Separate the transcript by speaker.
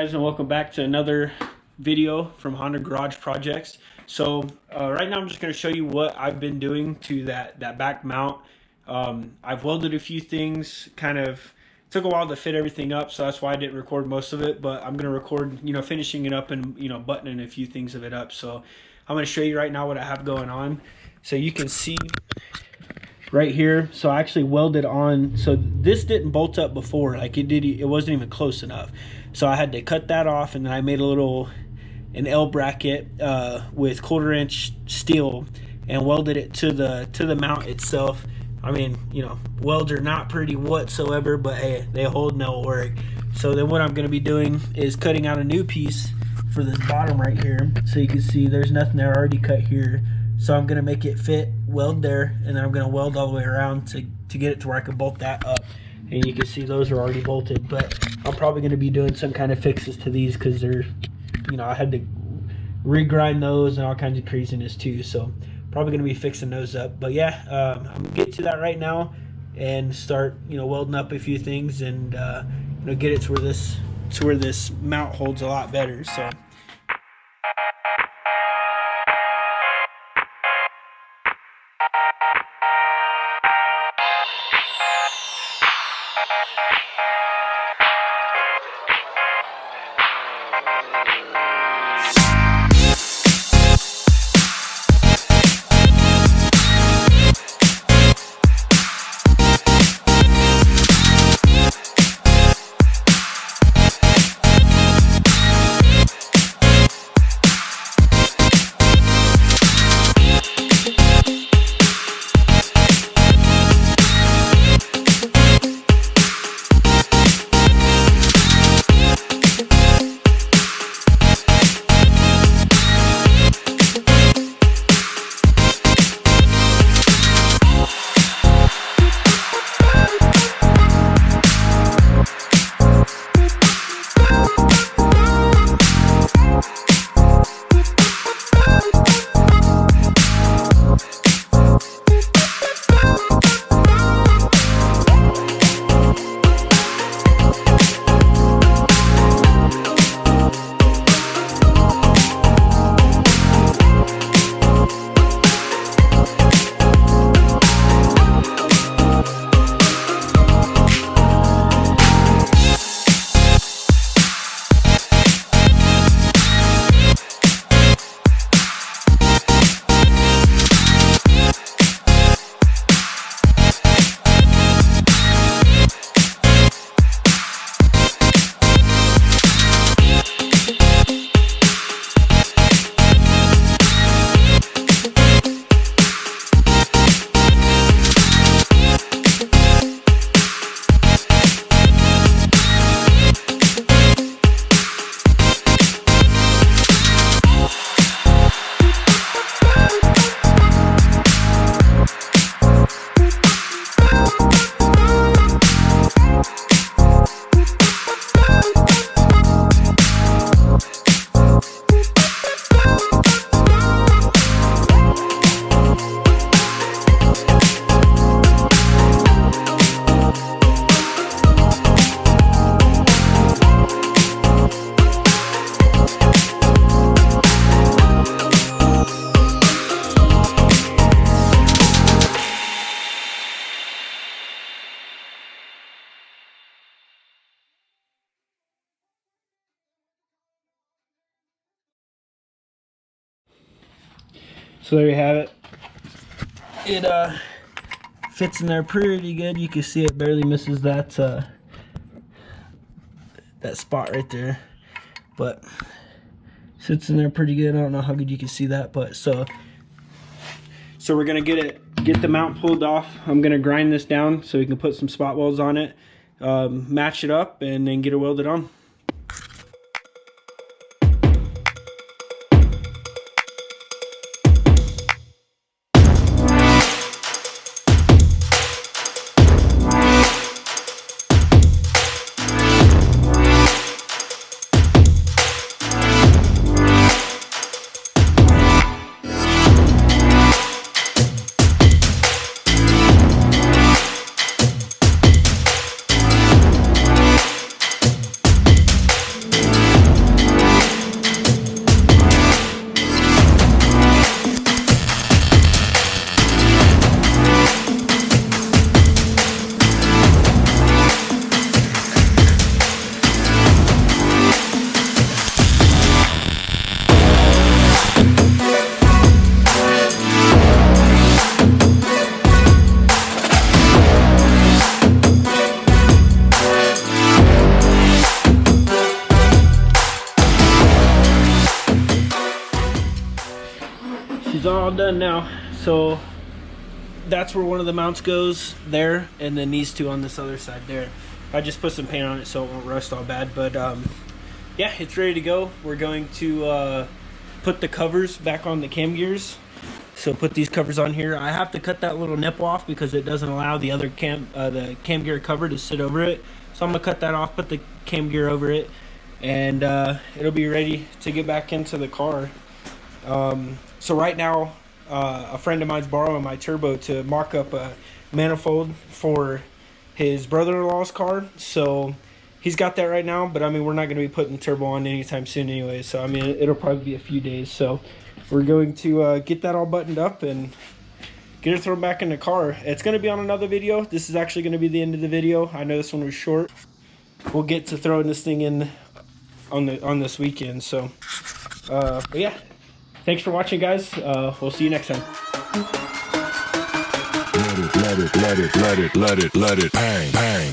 Speaker 1: guys, and welcome back to another video from Honda Garage Projects. So right now I'm just going to show you what I've been doing to that back mount. I've welded a few things, took a while to fit everything up, so that's why I didn't record most of it, but I'm going to record, finishing it up and, buttoning a few things of it up. So I'm going to show you right now what I have going on. So you can see right here, so I actually welded on, so this didn't bolt up before, like it wasn't even close enough, so I had to cut that off, and then I made an L bracket with 1/4 inch steel and welded it to the mount itself. I mean, welds are not pretty whatsoever, but hey, they hold and they'll work. So then what I'm going to be doing is cutting out a new piece for this bottom right here, so you can see there's nothing there already cut here. So I'm going to make it fit, weld there, and then I'm going to weld all the way around to get it to where I can bolt that up. And you can see those are already bolted, but I'm probably going to be doing some kind of fixes to these because they're, I had to regrind those and all kinds of craziness too. So probably going to be fixing those up. But yeah, I'm going to get to that right now and start, welding up a few things and, get it to where this mount holds a lot better. So. So there you have it. It fits in there pretty good. You can see it barely misses that spot right there, but sits in there pretty good. I don't know how good you can see that, but so we're gonna get the mount pulled off. I'm gonna grind this down so we can put some spot welds on it, match it up, and then get it welded on. is all done now. So that's where one of the mounts goes there, and then these two on this other side there. I just put some paint on it so it won't rust all bad, but yeah, it's ready to go. We're going to put the covers back on the cam gears. So put these covers on here. I have to cut that little nipple off because it doesn't allow the other cam gear cover to sit over it. So I'm gonna cut that off, put the cam gear over it, and it'll be ready to get back into the car. So right now, a friend of mine's borrowing my turbo to mock up a manifold for his brother-in-law's car. So he's got that right now, but I mean, we're not gonna be putting the turbo on anytime soon anyway. So I mean, it'll probably be a few days. So we're going to get that all buttoned up and get it thrown back in the car. It's going to be on another video. This is actually going to be the end of the video. I know this one was short. We'll get to throwing this thing in on this weekend. So, but yeah, thanks for watching, guys. We'll see you next time.
Speaker 2: Let it, bang, bang.